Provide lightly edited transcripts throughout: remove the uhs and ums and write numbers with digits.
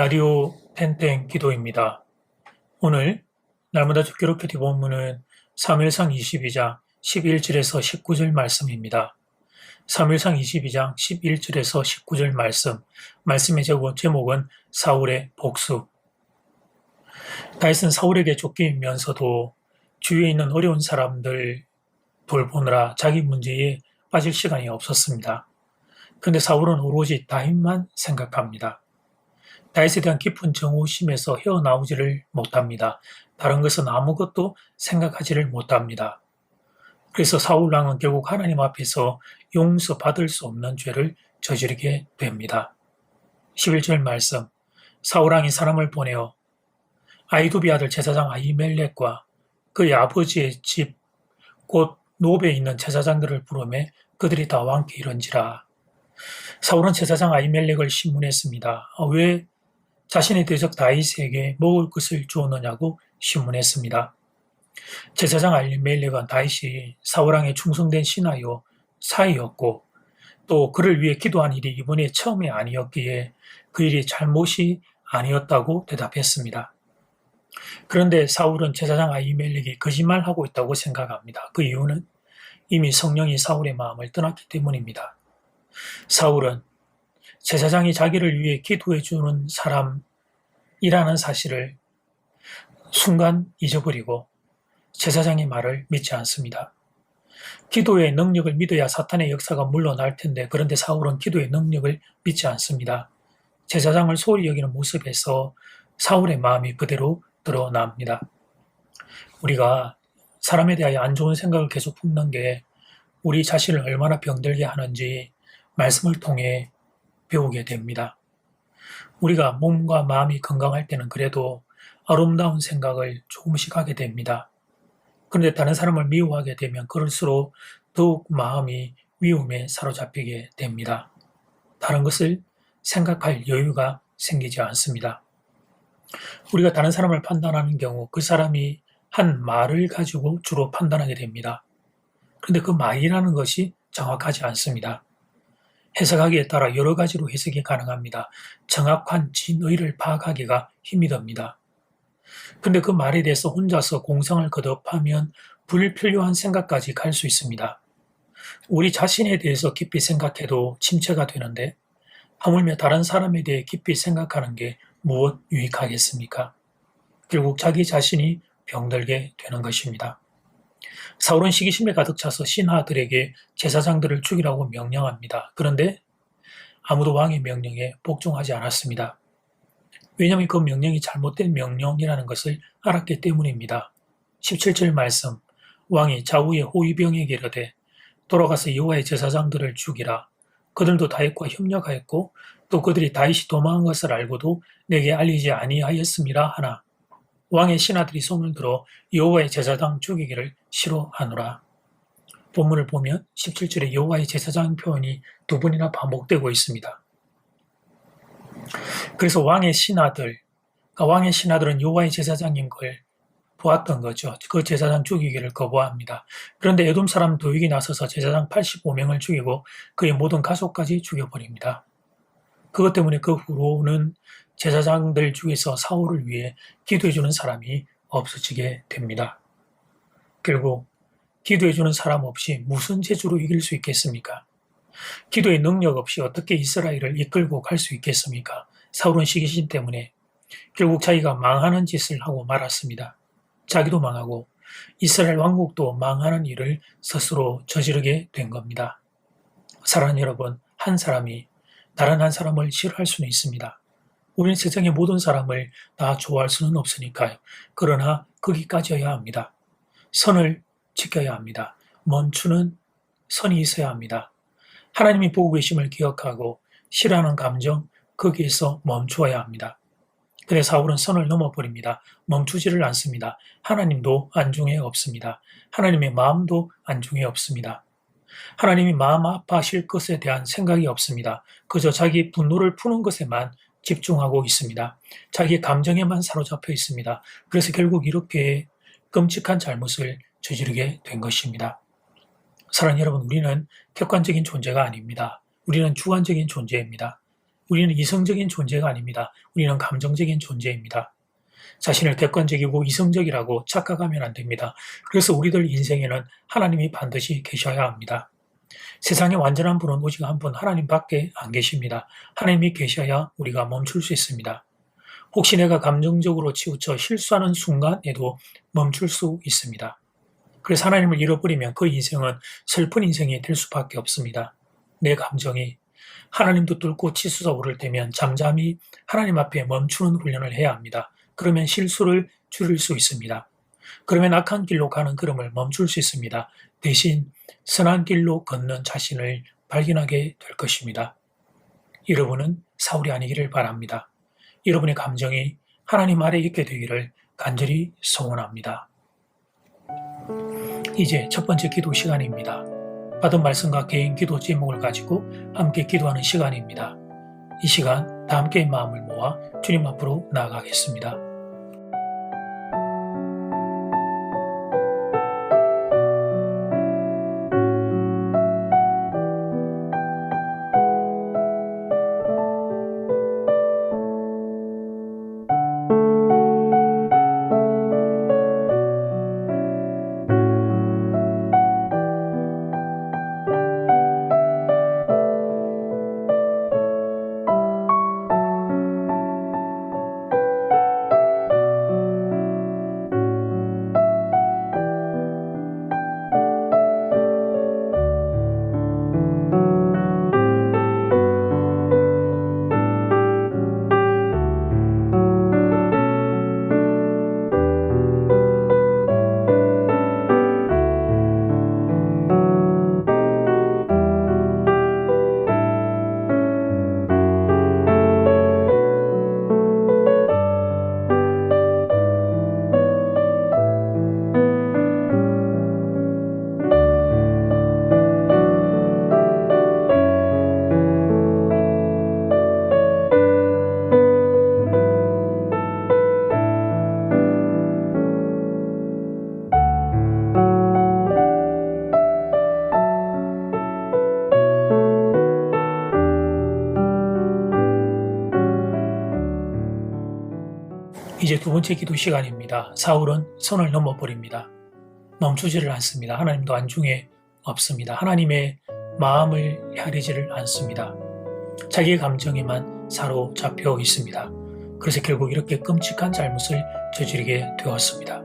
라디오 땡땡 기도입니다. 오늘 날마다 죽기로 큐티 본문은 사무엘상 22장 11절에서 19절 말씀입니다. 사무엘상 22장 11절에서 19절 말씀의 제목은 사울의 복수. 다윗은 사울에게 쫓기면서도 주위에 있는 어려운 사람들 돌보느라 자기 문제에 빠질 시간이 없었습니다. 그런데 사울은 오로지 다윗만 생각합니다. 다윗에 대한 깊은 정오심에서 헤어나오지를 못합니다. 다른 것은 아무것도 생각하지를 못합니다. 그래서 사울 왕은 결국 하나님 앞에서 용서받을 수 없는 죄를 저지르게 됩니다. 11절 말씀, 사울 왕이 사람을 보내어 아히두비 아들 제사장 아히멜렉과 그의 아버지의 집 곧 노베에 있는 제사장들을 부르매 그들이 다 왕께 이른지라. 사울은 제사장 아히멜렉을 신문했습니다. 왜 자신의 대적 다윗에게 먹을 것을 주었느냐고 신문했습니다. 제사장 아히멜렉은 다윗이 사울왕에 충성된 신하요 사이였고 또 그를 위해 기도한 일이 이번에 처음이 아니었기에 그 일이 잘못이 아니었다고 대답했습니다. 그런데 사울은 제사장 아히멜렉이 거짓말하고 있다고 생각합니다. 그 이유는 이미 성령이 사울의 마음을 떠났기 때문입니다. 사울은 제사장이 자기를 위해 기도해주는 사람이라는 사실을 순간 잊어버리고 제사장의 말을 믿지 않습니다. 기도의 능력을 믿어야 사탄의 역사가 물러날 텐데 그런데 사울은 기도의 능력을 믿지 않습니다. 제사장을 소홀히 여기는 모습에서 사울의 마음이 그대로 드러납니다. 우리가 사람에 대하여 안 좋은 생각을 계속 품는 게 우리 자신을 얼마나 병들게 하는지 말씀을 통해 배우게 됩니다. 우리가 몸과 마음이 건강할 때는 그래도 아름다운 생각을 조금씩 하게 됩니다. 그런데 다른 사람을 미워하게 되면 그럴수록 더욱 마음이 미움에 사로잡히게 됩니다. 다른 것을 생각할 여유가 생기지 않습니다. 우리가 다른 사람을 판단하는 경우 그 사람이 한 말을 가지고 주로 판단하게 됩니다. 그런데 그 말이라는 것이 정확하지 않습니다. 해석하기에 따라 여러 가지로 해석이 가능합니다. 정확한 진의를 파악하기가 힘이 듭니다. 그런데 그 말에 대해서 혼자서 공성을 거듭하면 불필요한 생각까지 갈 수 있습니다. 우리 자신에 대해서 깊이 생각해도 침체가 되는데 하물며 다른 사람에 대해 깊이 생각하는 게 무엇 유익하겠습니까? 결국 자기 자신이 병들게 되는 것입니다. 사울은 시기심에 가득 차서 신하들에게 제사장들을 죽이라고 명령합니다. 그런데 아무도 왕의 명령에 복종하지 않았습니다. 왜냐하면 그 명령이 잘못된 명령이라는 것을 알았기 때문입니다. 17절 말씀, 왕이 좌우의 호위병에게 이르되 돌아가서 여호와의 제사장들을 죽이라. 그들도 다윗과 협력하였고 또 그들이 다윗이 도망한 것을 알고도 내게 알리지 아니하였음이라 하나. 왕의 신하들이 손을 들어 여호와의 제사장 죽이기를 싫어하노라. 본문을 보면 17절에 여호와의 제사장 표현이 두 번이나 반복되고 있습니다. 그래서 왕의 신하들은 여호와의 제사장인 걸 보았던 거죠. 그 제사장 죽이기를 거부합니다. 그런데 에돔 사람 도익이 나서서 제사장 85명을 죽이고 그의 모든 가족까지 죽여버립니다. 그것 때문에 그 후로는 제사장들 중에서 사울을 위해 기도해주는 사람이 없어지게 됩니다. 결국 기도해주는 사람 없이 무슨 재주로 이길 수 있겠습니까? 기도의 능력 없이 어떻게 이스라엘을 이끌고 갈 수 있겠습니까? 사울은 시기심 때문에 결국 자기가 망하는 짓을 하고 말았습니다. 자기도 망하고 이스라엘 왕국도 망하는 일을 스스로 저지르게 된 겁니다. 사랑하는 여러분, 한 사람이 다른 한 사람을 싫어할 수는 있습니다. 우리는 세상의 모든 사람을 다 좋아할 수는 없으니까요. 그러나 거기까지여야 합니다. 선을 지켜야 합니다. 멈추는 선이 있어야 합니다. 하나님이 보고 계심을 기억하고 싫어하는 감정, 거기에서 멈추어야 합니다. 그런데 사울은 선을 넘어버립니다. 멈추지를 않습니다. 하나님도 안중에 없습니다. 하나님의 마음도 안중에 없습니다. 하나님이 마음 아파하실 것에 대한 생각이 없습니다. 그저 자기 분노를 푸는 것에만 집중하고 있습니다. 자기 감정에만 사로잡혀 있습니다. 그래서 결국 이렇게 끔찍한 잘못을 저지르게 된 것입니다. 사랑하는 여러분, 우리는 객관적인 존재가 아닙니다. 우리는 주관적인 존재입니다. 우리는 이성적인 존재가 아닙니다. 우리는 감정적인 존재입니다. 자신을 객관적이고 이성적이라고 착각하면 안 됩니다. 그래서 우리들 인생에는 하나님이 반드시 계셔야 합니다. 세상에 완전한 분은 오직 한 분, 하나님밖에 안 계십니다. 하나님이 계셔야 우리가 멈출 수 있습니다. 혹시 내가 감정적으로 치우쳐 실수하는 순간에도 멈출 수 있습니다. 그래서 하나님을 잃어버리면 그 인생은 슬픈 인생이 될 수밖에 없습니다. 내 감정이 하나님도 뚫고 치솟아 오를 때면 잠잠히 하나님 앞에 멈추는 훈련을 해야 합니다. 그러면 실수를 줄일 수 있습니다. 그러면 악한 길로 가는 걸음을 멈출 수 있습니다. 대신 선한 길로 걷는 자신을 발견하게 될 것입니다. 여러분은 사울이 아니기를 바랍니다. 여러분의 감정이 하나님 아래 있게 되기를 간절히 소원합니다. 이제 첫 번째 기도 시간입니다. 받은 말씀과 개인 기도 제목을 가지고 함께 기도하는 시간입니다. 이 시간 다 함께 마음을 모아 주님 앞으로 나아가겠습니다. 이제 두 번째 기도 시간입니다. 사울은 선을 넘어버립니다. 멈추지를 않습니다. 하나님도 안중에 없습니다. 하나님의 마음을 헤아리지를 않습니다. 자기의 감정에만 사로잡혀 있습니다. 그래서 결국 이렇게 끔찍한 잘못을 저지르게 되었습니다.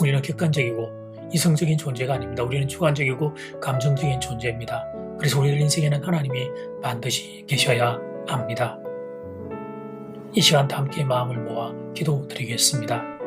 우리는 객관적이고 이성적인 존재가 아닙니다. 우리는 주관적이고 감정적인 존재입니다. 그래서 우리들 인생에는 하나님이 반드시 계셔야 합니다. 이 시간 다 함께 마음을 모아 기도드리겠습니다.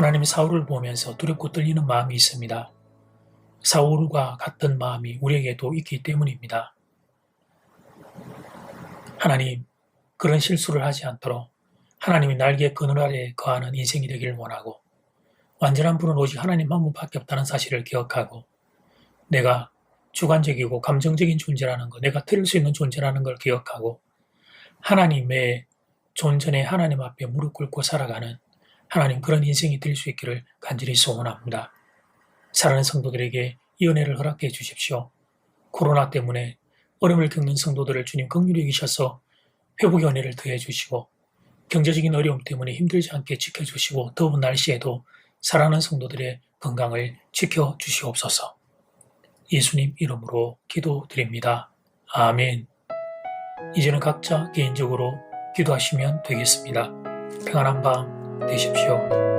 하나님이 사울을 보면서 두렵고 떨리는 마음이 있습니다. 사울과 같은 마음이 우리에게도 있기 때문입니다. 하나님, 그런 실수를 하지 않도록 하나님이 날개 그늘 아래 거하는 인생이 되기를 원하고, 완전한 분은 오직 하나님 한 분밖에 없다는 사실을 기억하고, 내가 주관적이고 감정적인 존재라는 것, 내가 틀릴 수 있는 존재라는 걸 기억하고, 하나님의 존전에 하나님 앞에 무릎 꿇고 살아가는 하나님 그런 인생이 될 수 있기를 간절히 소원합니다. 사랑하는 성도들에게 이 은혜를 허락해 주십시오. 코로나 때문에 어려움을 겪는 성도들을 주님 긍휼히 여기셔서 회복의 은혜를 더해 주시고, 경제적인 어려움 때문에 힘들지 않게 지켜주시고, 더운 날씨에도 사랑하는 성도들의 건강을 지켜주시옵소서. 예수님 이름으로 기도드립니다. 아멘. 이제는 각자 개인적으로 기도하시면 되겠습니다. 평안한 밤 되십시오.